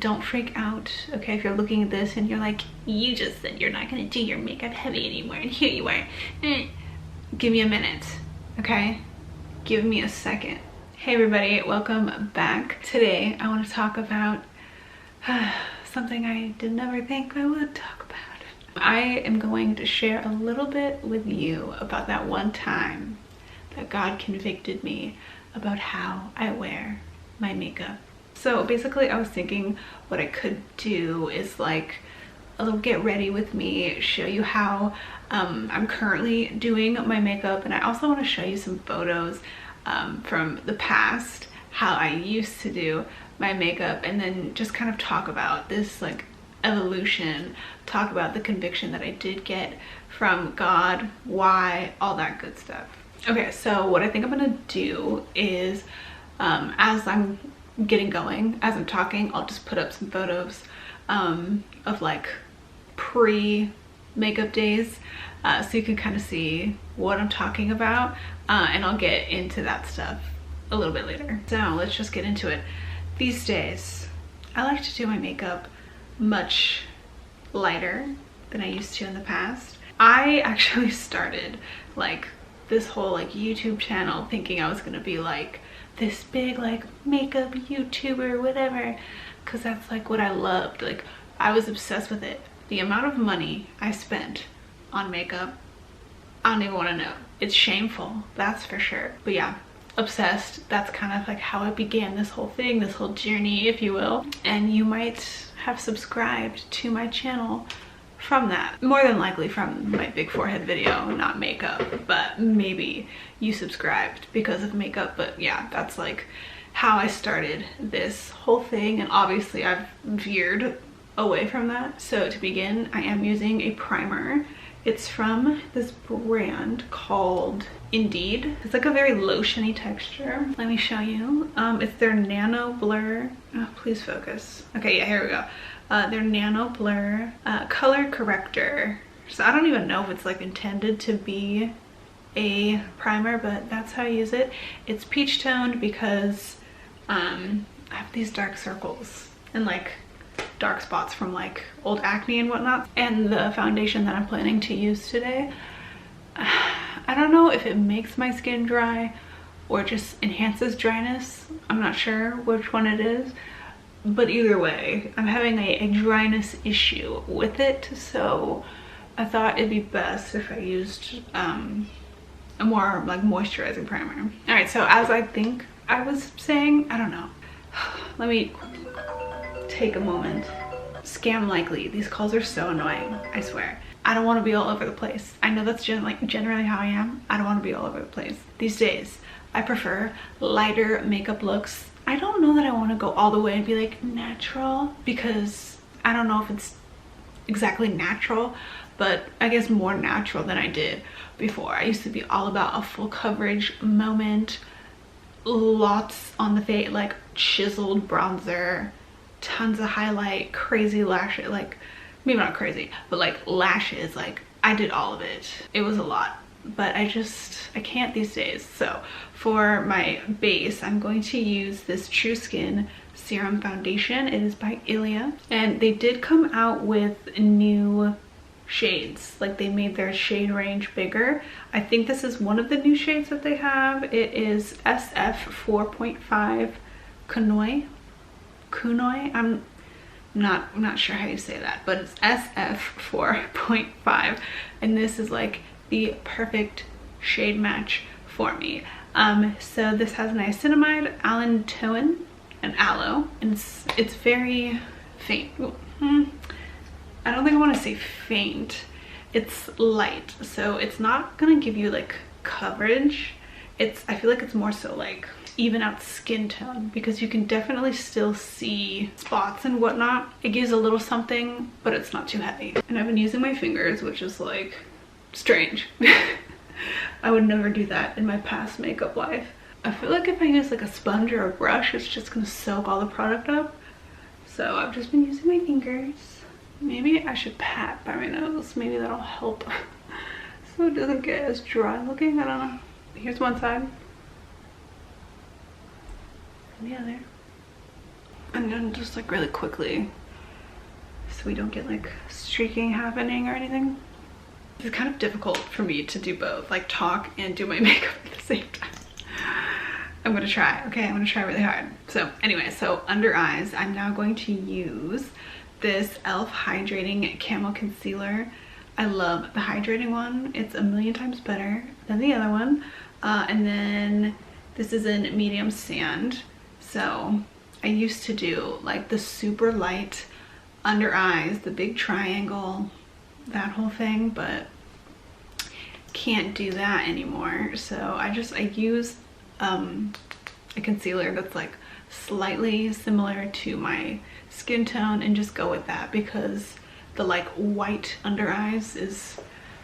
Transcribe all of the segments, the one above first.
don't freak out, okay? If you're looking at this and you're like, you just said you're not gonna do your makeup heavy anymore, and here you are. Give me a minute, okay? Give me a second. Hey everybody, welcome back. Today I want to talk about something I did never think I would talk about. I am going to share a little bit with you about that one time that God convicted me about how I wear my makeup. So basically I was thinking what I could do is like a little get ready with me, show you how I'm currently doing my makeup, and I also want to show you some photos from the past, how I used to do my makeup, and then just kind of talk about this like evolution, talk about the conviction that I did get from God, why, all that good stuff. Okay, so what I think I'm gonna do is as I'm getting going, as I'm talking, I'll just put up some photos of like pre-makeup days so you can kind of see what I'm talking about, and I'll get into that stuff a little bit later. So let's just get into it. These days I like to do my makeup much lighter than I used to in the past. I actually started like this whole like YouTube channel thinking I was gonna be like this big like makeup YouTuber, whatever, because that's like what I loved. Like I was obsessed with it. The amount of money I spent on makeup, I don't even want to know. It's shameful, that's for sure. But yeah, obsessed. That's kind of like how I began this whole thing, this whole journey, if you will. And you might have subscribed to my channel from that, more than likely from my big forehead video, not makeup, but maybe you subscribed because of makeup. But yeah, that's like how I started this whole thing, and obviously I've veered away from that. So to begin, I am using a primer. It's from this brand called Indeed. It's like a very lotiony texture. Let me show you. It's their Nano Blur. Oh, please focus. Okay, yeah, here we go. Their Nano Blur color corrector. So I don't even know if it's like intended to be a primer, but that's how I use it. It's peach toned because I have these dark circles and like dark spots from like old acne and whatnot. And the foundation that I'm planning to use today, I don't know if it makes my skin dry or just enhances dryness. I'm not sure which one it is, but either way, I'm having a dryness issue with it, so I thought it'd be best if I used a more like moisturizing primer. All right, so as I think I was saying, I don't know. Let me take a moment. Scam likely. These calls are so annoying, I swear. I don't want to be all over the place. I know that's generally how I am. I don't want to be all over the place. These days, I prefer lighter makeup looks. I don't know that I want to go all the way and be like natural, because I don't know if it's exactly natural, but I guess more natural than I did before. I used to be all about a full coverage moment, lots on the face, like chiseled bronzer, tons of highlight, crazy lashes, like maybe not crazy, but like lashes. Like I did all of it. It was a lot, but I can't these days. So for my base, I'm going to use this True Skin Serum Foundation. It is by Ilia, and they did come out with new shades. Like they made their shade range bigger. I think this is one of the new shades that they have. It is SF 4.5 Kunoi. I'm not sure how you say that, but it's SF 4.5, and this is like the perfect shade match for me. So this has niacinamide, allantoin, and aloe, and it's very faint. I don't think I want to say faint. It's light, so it's not gonna give you like coverage. I feel like it's more so like even out skin tone, because you can definitely still see spots and whatnot. It gives a little something, but it's not too heavy. And I've been using my fingers, which is like strange. I would never do that in my past makeup life. I feel like if I use like a sponge or a brush, it's just gonna soak all the product up. So I've just been using my fingers. Maybe I should pat by my nose. Maybe that'll help so it doesn't get as dry looking. I don't know. Here's one side. The other. And then just like really quickly, so we don't get like streaking happening or anything. It's kind of difficult for me to do both, like talk and do my makeup at the same time. I'm gonna try, okay? I'm gonna try really hard. So anyway, so under eyes, I'm now going to use this e.l.f. Hydrating Camo Concealer. I love the hydrating one. It's a million times better than the other one. And then this is in medium sand. So I used to do like the super light under eyes, the big triangle, that whole thing, but can't do that anymore. So I use a concealer that's like slightly similar to my skin tone and just go with that, because the like white under eyes is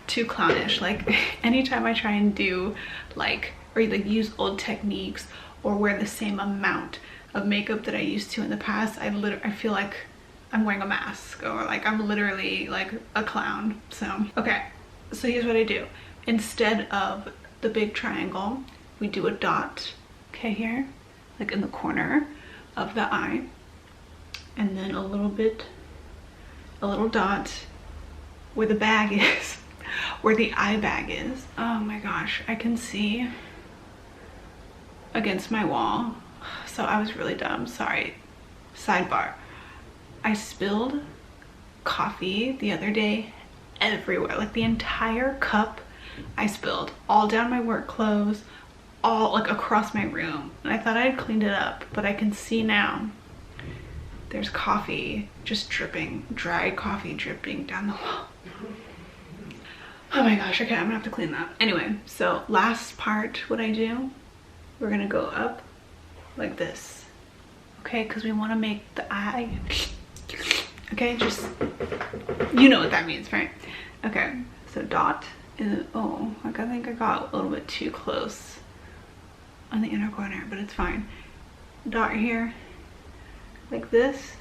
too clownish. Like anytime I try and do like, or like use old techniques or wear the same amount of makeup that I used to in the past, I feel like I'm wearing a mask, or like I'm literally like a clown. So okay, so here's what I do. Instead of the big triangle, we do a dot, okay, here, like in the corner of the eye, and then a little dot where the bag is, where the eye bag is. Oh my gosh, I can see against my wall. So I was really dumb, sorry. Sidebar, I spilled coffee the other day everywhere, like the entire cup I spilled all down my work clothes, all like across my room. And I thought I had cleaned it up, but I can see now there's coffee just dripping, dry coffee dripping down the wall. Oh my gosh, okay, I'm gonna have to clean that. Anyway, so last part, what I do, we're gonna go up like this, okay? Because we want to make the eye, okay, just, you know what that means, right? Okay, so dot is, oh, like I think I got a little bit too close on the inner corner, but it's fine. Dot here, like this,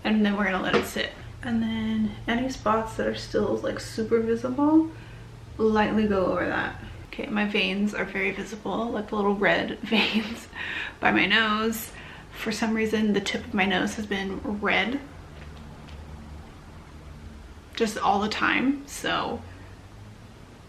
and then we're gonna let it sit. And then any spots that are still like super visible, lightly go over that. Okay, my veins are very visible, like the little red veins by my nose. For some reason, the tip of my nose has been red just all the time, so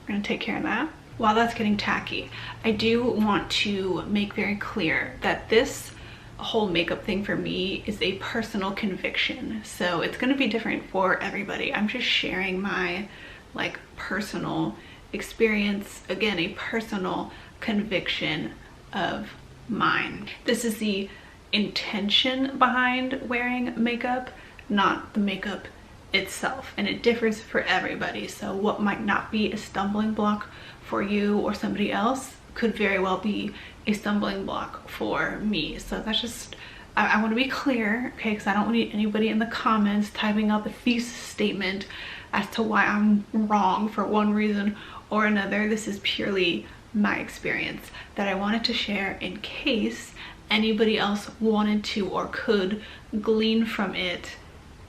we're gonna take care of that. While that's getting tacky, I do want to make very clear that this whole makeup thing for me is a personal conviction, so it's going to be different for everybody. I'm just sharing my like personal experience, again, a personal conviction of mine. This is the intention behind wearing makeup, not the makeup itself, and it differs for everybody. So what might not be a stumbling block for you or somebody else could very well be a stumbling block for me. So that's just, I want to be clear, okay, because I don't need anybody in the comments typing up a thesis statement as to why I'm wrong for one reason or another. This is purely my experience that I wanted to share in case anybody else wanted to or could glean from it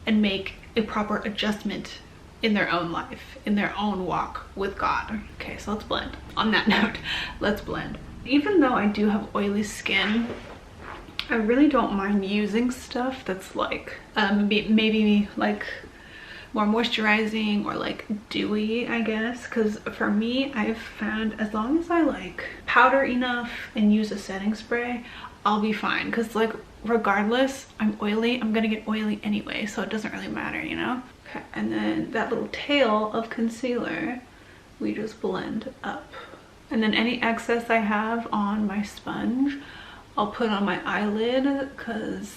and make a proper adjustment in their own life, in their own walk with God. Okay, so let's blend. On that note, let's blend. Even though I do have oily skin, I really don't mind using stuff that's like maybe like more moisturizing or like dewy, I guess, because for me, I've found as long as I like powder enough and use a setting spray, I'll be fine. Because like regardless, I'm oily, I'm gonna get oily anyway, so it doesn't really matter, you know? Okay, and then that little tail of concealer, we just blend up. And then any excess I have on my sponge, I'll put on my eyelid because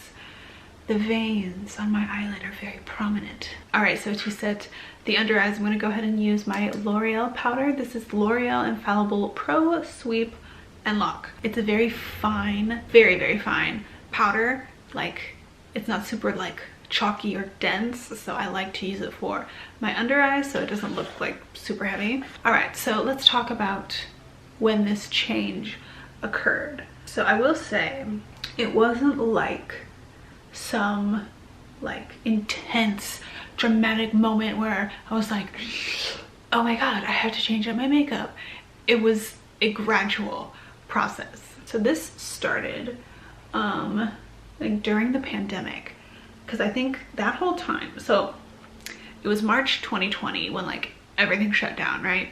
the veins on my eyelid are very prominent. All right, so to set the under eyes, I'm gonna go ahead and use my L'Oreal powder. This is L'Oreal Infallible Pro Sweep and Lock. It's a very fine, very, very fine powder. Like, it's not super like chalky or dense, so I like to use it for my under eyes so it doesn't look like super heavy. All right, so let's talk about when this change occurred. So I will say it wasn't like some like intense dramatic moment where I was like, oh my god, I have to change up my makeup. It was a gradual process. So this started like during the pandemic, because I think that whole time, so it was March 2020 when like everything shut down, right?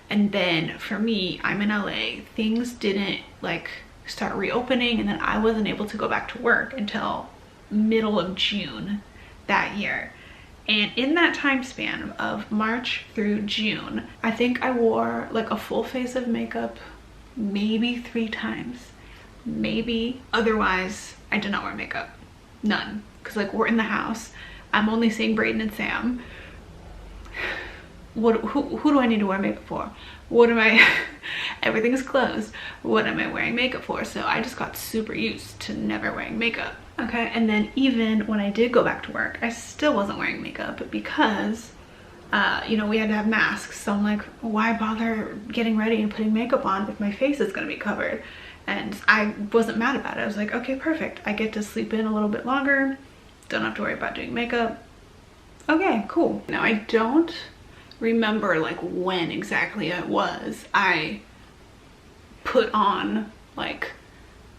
And then for me, I'm in LA, things didn't like start reopening, and then I wasn't able to go back to work until middle of June that year. And in that time span of March through June, I think I wore like a full face of makeup maybe 3 times, maybe. Otherwise, I did not wear makeup, none. Because like we're in the house, I'm only seeing Brayden and Sam. Who do I need to wear makeup for? What am I, everything's closed. What am I wearing makeup for? So I just got super used to never wearing makeup. Okay, and then even when I did go back to work, I still wasn't wearing makeup because, you know, we had to have masks. So I'm like, why bother getting ready and putting makeup on if my face is gonna be covered? And I wasn't mad about it. I was like, okay, perfect. I get to sleep in a little bit longer. Don't have to worry about doing makeup. Okay, cool. Now I don't remember like when exactly it was I put on like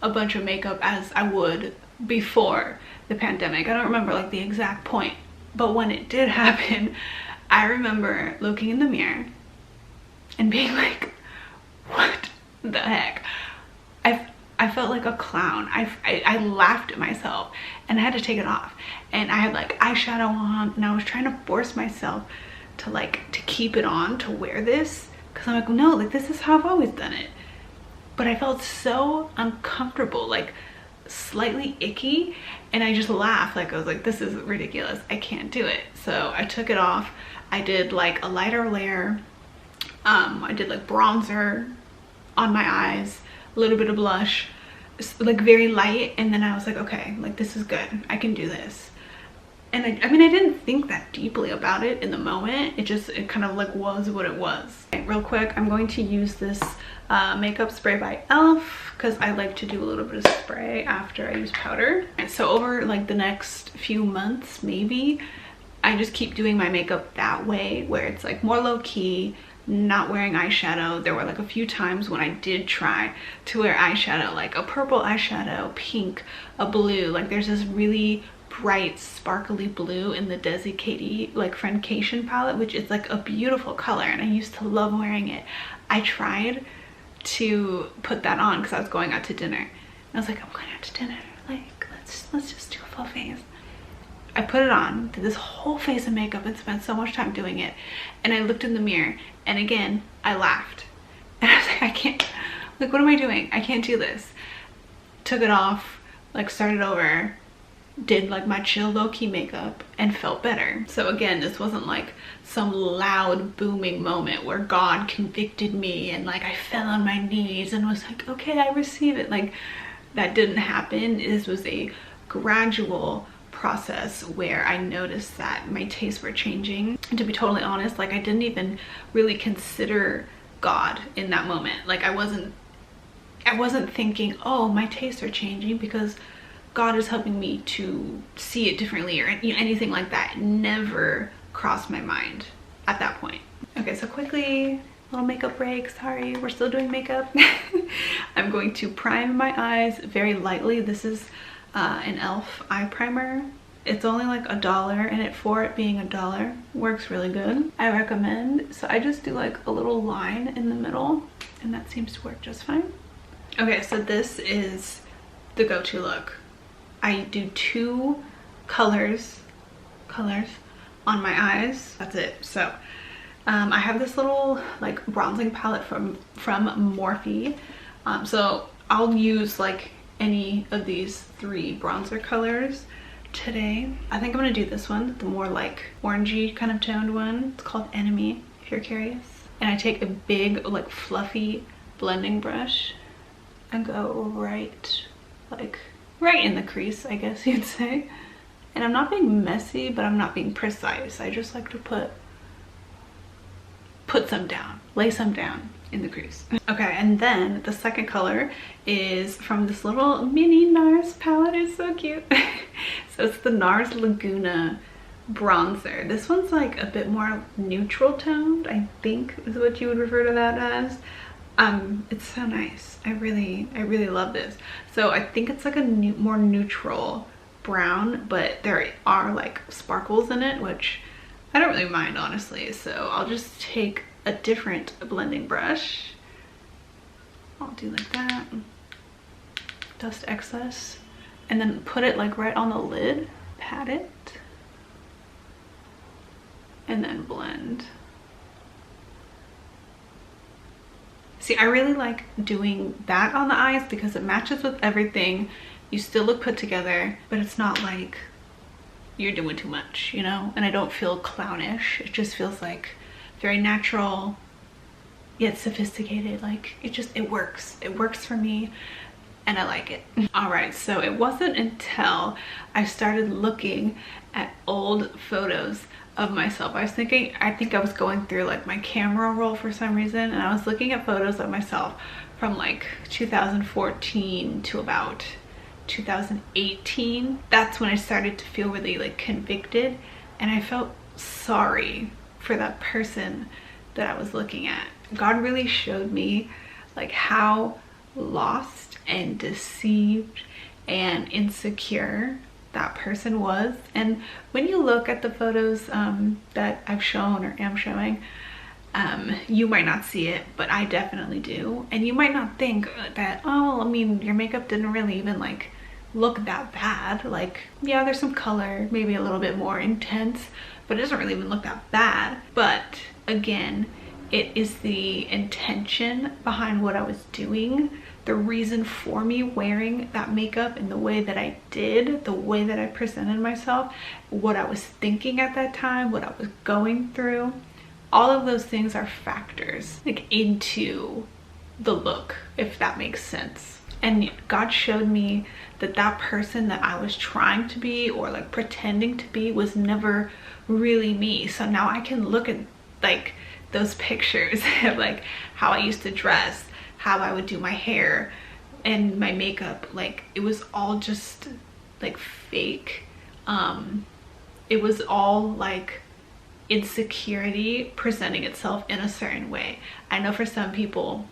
a bunch of makeup as I would before the pandemic. I don't remember like the exact point, but when it did happen, I remember looking in the mirror and being like, what the heck? I felt like a clown. I laughed at myself and I had to take it off, and I had like eyeshadow on, and I was trying to force myself to keep it on, to wear this, because I'm like, no, like this is how I've always done it. But I felt so uncomfortable, like slightly icky, and I just laughed. Like I was like, this is ridiculous, I can't do it. So I took it off. I did like a lighter layer. I did like bronzer on my eyes, a little bit of blush, like very light, and then I was like, okay, like this is good, I can do this. And I mean, I didn't think that deeply about it in the moment. It kind of like was what it was. Okay, real quick, I'm going to use this makeup spray by e.l.f. because I like to do a little bit of spray after I use powder. And so over like the next few months, maybe, I just keep doing my makeup that way, where it's like more low-key, not wearing eyeshadow. There were like a few times when I did try to wear eyeshadow, like a purple eyeshadow, pink, a blue. Like there's this really bright sparkly blue in the Desi Katie like Friendcation palette, which is like a beautiful color, and I used to love wearing it. I tried to put that on because I was going out to dinner, and I was like, I'm going out to dinner, like let's just do a full face. I put it on, did this whole face of makeup, and spent so much time doing it, and I looked in the mirror, and again I laughed, and I was like, I can't, like what am I doing? I can't do this. Took it off, like started over, did like my chill low-key makeup, and felt better. So again, this wasn't like some loud booming moment where God convicted me and like I fell on my knees and was like, okay, I receive it. Like that didn't happen. This was a gradual process where I noticed that my tastes were changing. And to be totally honest, like I didn't even really consider God in that moment. Like I wasn't thinking, oh, my tastes are changing because God is helping me to see it differently, or anything like that. It never crossed my mind at that point. Okay, so quickly, little makeup break. Sorry, we're still doing makeup. I'm going to prime my eyes very lightly. This is an e.l.f. eye primer. It's only like $1, and for it being $1, works really good. I recommend. So I just do like a little line in the middle, and that seems to work just fine. Okay, so this is the go-to look. I do 2 colors on my eyes. That's it. So I have this little like bronzing palette from Morphe. So I'll use like any of these 3 bronzer colors today. I think I'm gonna do this one, the more like orangey kind of toned one. It's called Enemy, if you're curious. And I take a big like fluffy blending brush and go right in the crease, I guess you'd say. And I'm not being messy, but I'm not being precise. I just like to put some down, lay some down in the crease. Okay, and then the second color is from this little mini NARS palette. It's so cute. So it's the NARS Laguna bronzer. This one's like a bit more neutral toned, I think is what you would refer to that as. It's so nice. I really love this. So I think it's like a more neutral brown, but there are like sparkles in it, which I don't really mind, honestly. So I'll just take a different blending brush. I'll do like that, dust excess, and then put it like right on the lid, pat it, and then blend. See, I really like doing that on the eyes because it matches with everything. You still look put together, but it's not like you're doing too much, you know? And I don't feel clownish. It just feels like very natural, yet sophisticated. Like it works. It works for me and I like it. All right, so it wasn't until I started looking at old photos of myself. I think I was going through like my camera roll for some reason, and I was looking at photos of myself from like 2014 to about 2018. That's when I started to feel really like convicted, and I felt sorry for that person that I was looking at. God really showed me like how lost and deceived and insecure that person was. And when you look at the photos that I've shown or am showing, you might not see it, but I definitely do. And you might not think that, oh, I mean, your makeup didn't really even like look that bad. Like, yeah, there's some color, maybe a little bit more intense, but it doesn't really even look that bad. But again, it is the intention behind what I was doing, the reason for me wearing that makeup in the way that I did, the way that I presented myself, what I was thinking at that time, what I was going through. All of those things are factors like into the look, if that makes sense. And God showed me that that person that I was trying to be or like pretending to be was never really me. So now I can look at like those pictures of like how I used to dress, how I would do my hair and my makeup. Like it was all just like fake. It was all like insecurity presenting itself in a certain way. I know for some people,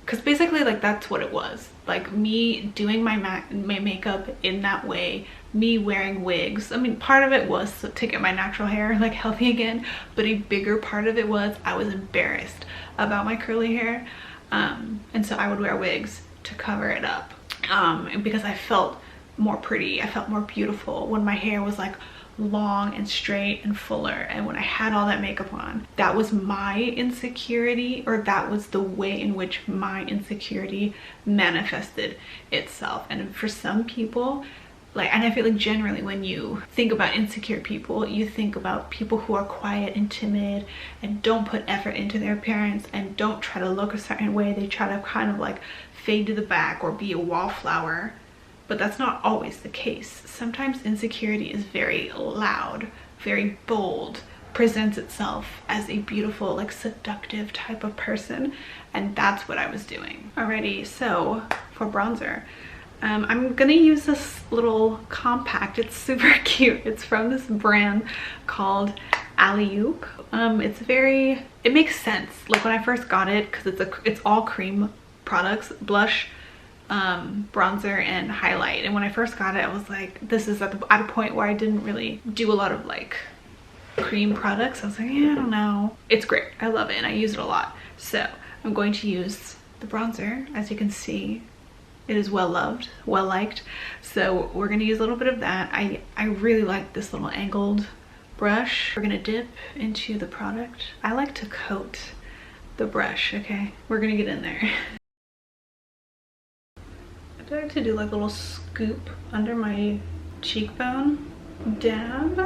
because basically like that's what it was, like me doing my makeup in that way, me wearing wigs. I mean, part of it was to get my natural hair like healthy again, but a bigger part of it was I was embarrassed about my curly hair, and so I would wear wigs to cover it up, and because I felt more pretty, I felt more beautiful when my hair was like long and straight and fuller, and when I had all that makeup on. That was my insecurity, or that was the way in which my insecurity manifested itself. And for some people, like, and I feel like generally when you think about insecure people, you think about people who are quiet and timid and don't put effort into their appearance and don't try to look a certain way. They try to kind of like fade to the back or be a wallflower. But that's not always the case. Sometimes insecurity is very loud, very bold, presents itself as a beautiful, like seductive type of person. And that's what I was doing. Alrighty, so for bronzer, I'm gonna use this little compact. It's super cute. It's from this brand called Alyssa. It makes sense. Like when I first got it, because it's all cream products, blush, bronzer and highlight. And when I first got it, I was like, this is at a point where I didn't really do a lot of like cream products. I was like, yeah, I don't know. It's great. I love it and I use it a lot. So I'm going to use the bronzer. As you can see, it is well loved, well liked. So we're gonna use a little bit of that. I really like this little angled brush. We're gonna dip into the product. I like to coat the brush, okay? We're gonna get in there. I like to do like a little scoop under my cheekbone, dab,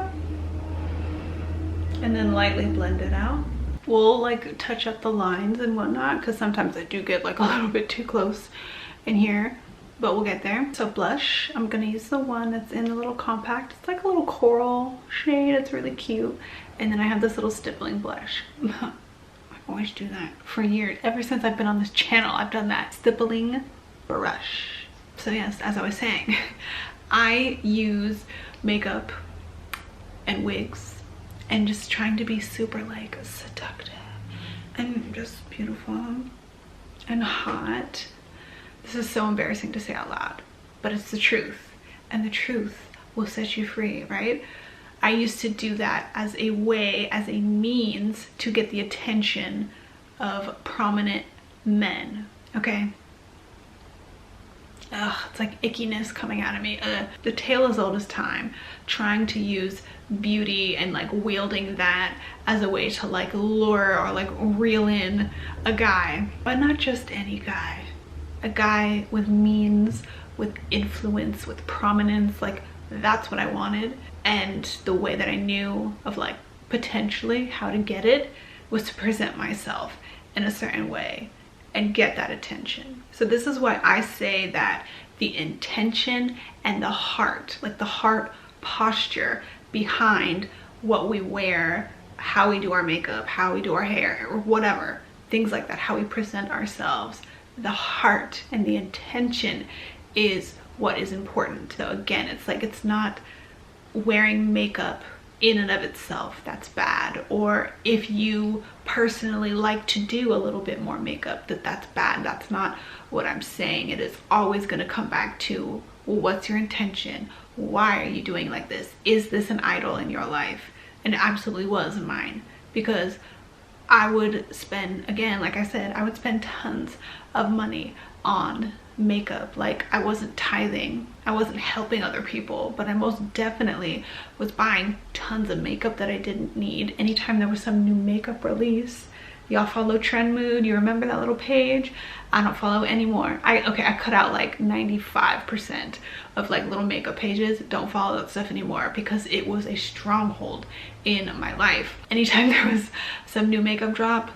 and then lightly blend it out. We'll like touch up the lines and whatnot, because sometimes I do get like a little bit too close in here, but we'll get there. So blush, I'm gonna use the one that's in the little compact. It's like a little coral shade. It's really cute. And then I have this little stippling blush. I always do that for years. Ever since I've been on this channel, I've done that stippling brush. So yes, as I was saying, I use makeup and wigs and just trying to be super like seductive and just beautiful. and hot. This is so embarrassing to say out loud, but it's the truth, and the truth will set you free, right? I used to do that as a way, as a means to get the attention of prominent men, okay? Ugh, it's like ickiness coming out of me. The tale as old as time, trying to use beauty and like wielding that as a way to like lure or like reel in a guy, but not just any guy. A guy with means, with influence, with prominence. Like, that's what I wanted. And the way that I knew of like potentially how to get it was to present myself in a certain way and get that attention. So this is why I say that the intention and the heart, like the heart posture behind what we wear, how we do our makeup, how we do our hair, or whatever, things like that, how we present ourselves, the heart and the intention is what is important. So again, it's like, it's not wearing makeup in and of itself that's bad, or if you personally like to do a little bit more makeup, that's bad. That's not what I'm saying. It is always going to come back to, well, what's your intention? Why are you doing like this? Is this an idol in your life? And it absolutely was mine, because I would spend, again, like I said, I would spend tons of money on makeup. Like, I wasn't tithing, I wasn't helping other people, but I most definitely was buying tons of makeup that I didn't need. Anytime there was some new makeup release, y'all follow Trend Mood, you remember that little page? I don't follow anymore. I cut out like 95% of like little makeup pages. Don't follow that stuff anymore, because it was a stronghold in my life. Anytime there was some new makeup drop,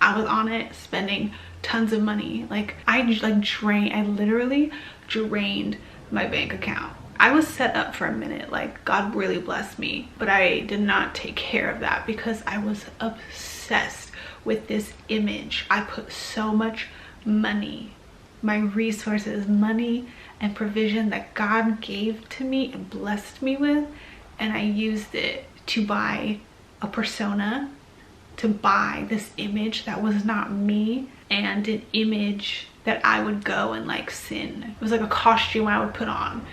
I was on it, spending tons of money. Like, I literally drained my bank account. I was set up for a minute, like God really blessed me, but I did not take care of that because I was obsessed with this image. I put so much money, my resources, money and provision that God gave to me and blessed me with, and I used it to buy a persona, to buy this image that was not me, and an image that I would go and like sin. It was like a costume I would put on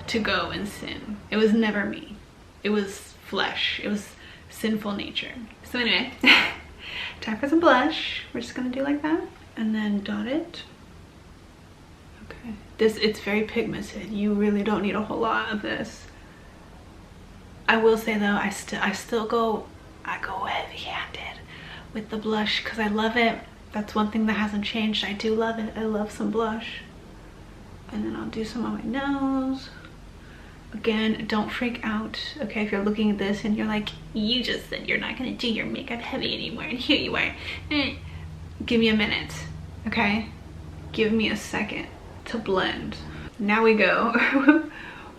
to go and sin. It was never me. It was flesh. It was sinful nature. So anyway, time for some blush. We're just gonna do like that and then dot it. Okay. It's very pigmented. You really don't need a whole lot of this. I will say though, I go heavy-handed with the blush because I love it. That's one thing that hasn't changed. I do love it. I love some blush. And then I'll do some on my nose. Again, don't freak out, okay? If you're looking at this and you're like, you just said you're not gonna do your makeup heavy anymore, and here you are. Give me a minute, okay? Give me a second to blend. Now we go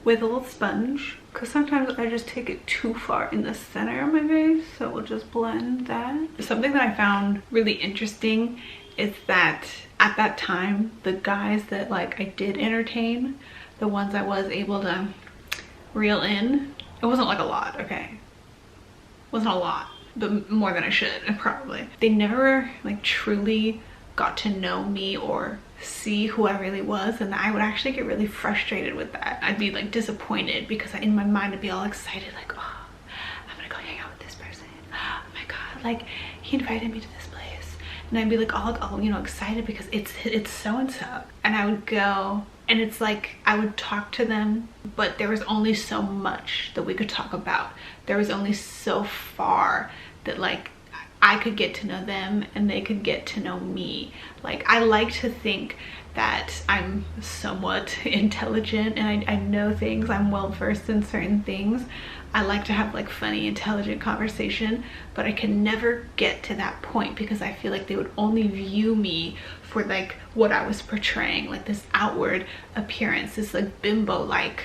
with a little sponge, because sometimes I just take it too far in the center of my face, so we'll just blend that. Something that I found really interesting is that at that time, the guys that like I did entertain, the ones I was able to reel in, it wasn't like a lot, okay? It wasn't a lot, but more than I should, probably. They never like truly got to know me or see who I really was, and I would actually get really frustrated with that. I'd be like disappointed because in my mind I'd be all excited, like, oh, I'm gonna go hang out with this person. Oh my god, like he invited me to this place, and I'd be like all you know, excited because it's so and so, and I would go, and it's like I would talk to them, but there was only so much that we could talk about. There was only so far that like I could get to know them and they could get to know me. Like, I like to think that I'm somewhat intelligent and I know things, I'm well versed in certain things. I like to have like funny, intelligent conversation, but I can never get to that point because I feel like they would only view me for like what I was portraying, like this outward appearance, this like bimbo-like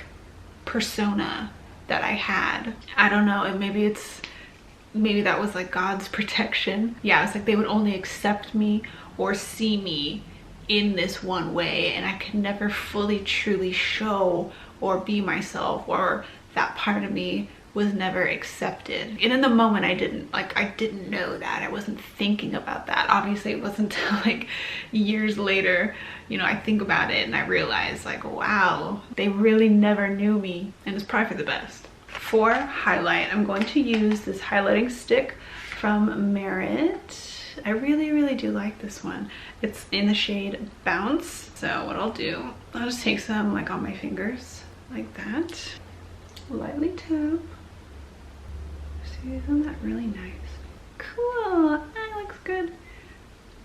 persona that I had. I don't know, and maybe that was like God's protection. Yeah, it's like they would only accept me or see me in this one way, and I could never fully truly show or be myself or that part of me was never accepted. And in the moment I didn't know that. I wasn't thinking about that. Obviously it wasn't until like years later, you know, I think about it and I realize like, wow, they really never knew me, and it's probably for the best. For highlight, I'm going to use this highlighting stick from Merit. I really do like this one. It's in the shade Bounce. So what I'll do, I'll just take some like on my fingers like that, lightly tap. See, isn't that really nice? Cool. That looks good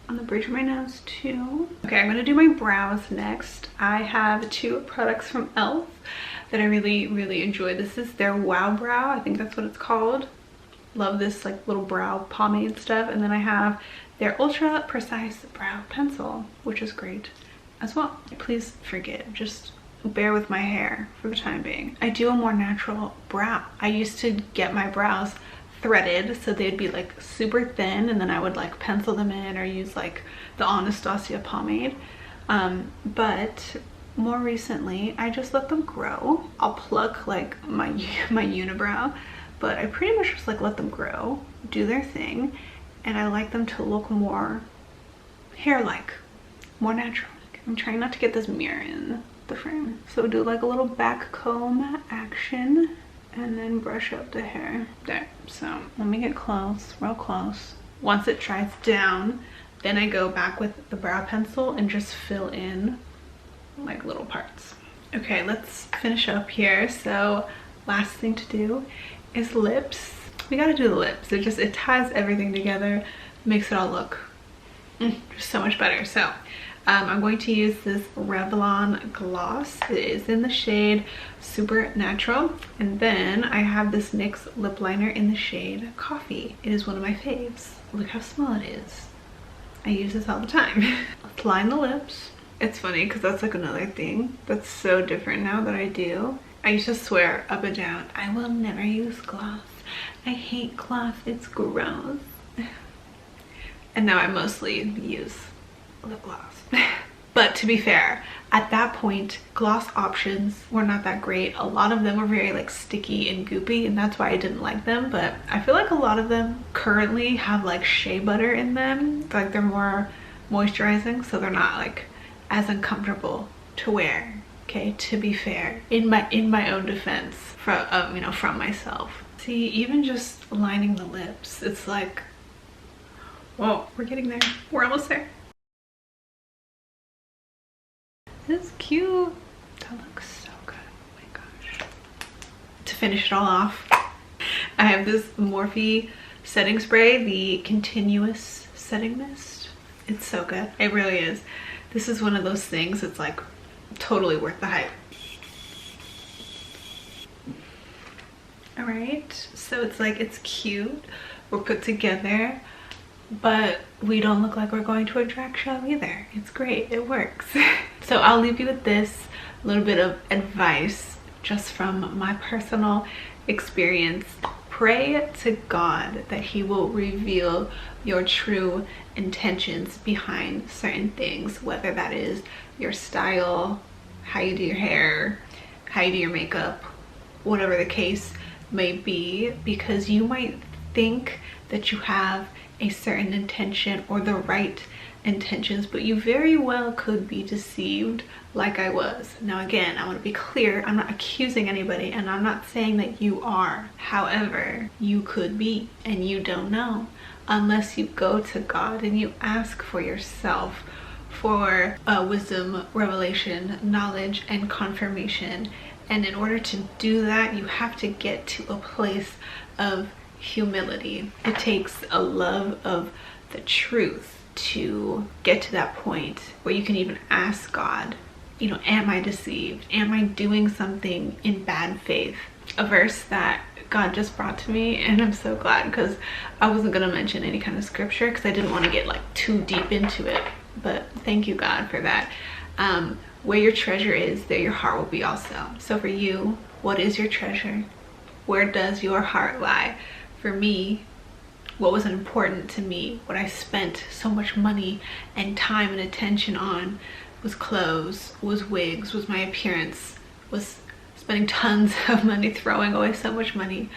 on the bridge of my nose too. Okay, I'm gonna do my brows next. I have two products from e.l.f. that I really enjoy. This is their Wow Brow, I think that's what it's called. Love this like little brow pomade stuff. And then I have their Ultra Precise Brow Pencil, which is great as well. Please forgive, just bear with my hair for the time being. I do a more natural brow. I used to get my brows threaded so they'd be like super thin, and then I would like pencil them in or use like the Anastasia pomade. But more recently I just let them grow. I'll pluck like my unibrow, but I pretty much just like let them grow, do their thing, and I like them to look more hair-like, more natural. I'm trying not to get this mirror in the frame. So do like a little back comb action and then brush up the hair. There. So let me get close, real close. Once it dries down, then I go back with the brow pencil and just fill in like little parts. Okay, let's finish up here. So last thing to do is lips. We gotta do the lips. It ties everything together, makes it all look just so much better. So I'm going to use this Revlon gloss. It is in the shade Super Natural. And then I have this NYX lip liner in the shade Coffee. It is one of my faves. Look how small it is. I use this all the time. Let's line the lips. It's funny because that's like another thing that's so different now that I do. I used to swear up and down, I will never use gloss. I hate gloss, it's gross. And now I mostly use lip gloss. But to be fair, at that point, gloss options were not that great. A lot of them were very like sticky and goopy, and that's why I didn't like them. But I feel like a lot of them currently have like shea butter in them. Like they're more moisturizing, so they're not like as uncomfortable to wear. Okay, to be fair, in my own defense, from you know, from myself. See, even just lining the lips, it's like, whoa, we're getting there. We're almost there. This is cute. That looks so good. Oh my gosh. To finish it all off, I have this Morphe setting spray, the Continuous Setting Mist. It's so good. It really is. This is one of those things, it's like totally worth the hype. All right, so it's like, it's cute, we're put together, but we don't look like we're going to a drag show either. It's great, it works. So I'll leave you with this little bit of advice just from my personal experience. Pray to God that he will reveal your true intentions behind certain things, whether that is your style, how you do your hair, how you do your makeup, whatever the case may be, because you might think that you have a certain intention or the right intentions, but you very well could be deceived like I was. Now again, I want to be clear, I'm not accusing anybody and I'm not saying that you are. However, you could be, and you don't know unless you go to God and you ask for yourself for wisdom, revelation, knowledge, and confirmation. And in order to do that, you have to get to a place of humility. It takes a love of the truth to get to that point where you can even ask God, you know, am I deceived? Am I doing something in bad faith? A verse that God just brought to me, and I'm so glad, because I wasn't going to mention any kind of scripture because I didn't want to get like too deep into it, but thank you, God, for that. Where your treasure is, there your heart will be also. So for you, what is your treasure? Where does your heart lie? For me, what was important to me, what I spent so much money and time and attention on, was clothes, was wigs, was my appearance, was spending tons of money, throwing away so much money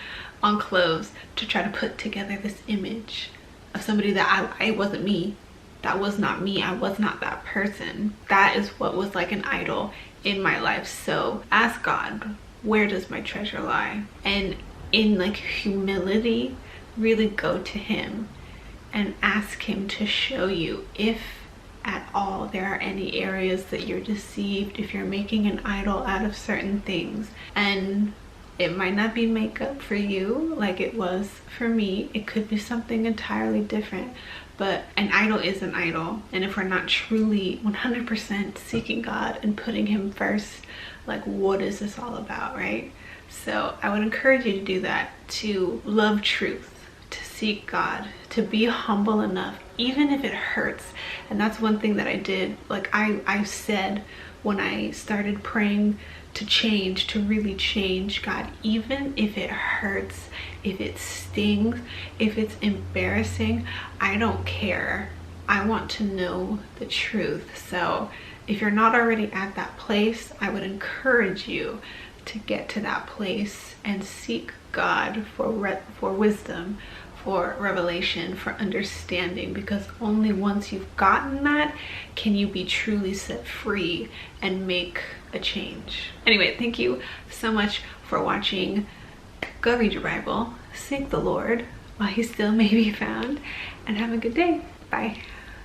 on clothes to try to put together this image of somebody that I wasn't me. That was not me. I was not that person. That is what was like an idol in my life. So ask God, where does my treasure lie? And in like humility, really go to him and ask him to show you if at all there are any areas that you're deceived, if you're making an idol out of certain things. And it might not be makeup for you like it was for me. It could be something entirely different, but an idol is an idol. And if we're not truly 100% seeking God and putting him first, like, what is this all about, right? So I would encourage you to do that, to love truth, to seek God, to be humble enough, even if it hurts. And that's one thing that I did. Like I said when I started praying to change, to really change, God, even if it hurts, if it stings, if it's embarrassing, I don't care. I want to know the truth. So if you're not already at that place, I would encourage you to get to that place and seek God for wisdom, for revelation, for understanding, because only once you've gotten that can you be truly set free and make a change. Anyway, thank you so much for watching. Go read your Bible, seek the Lord while he still may be found, and have a good day. Bye.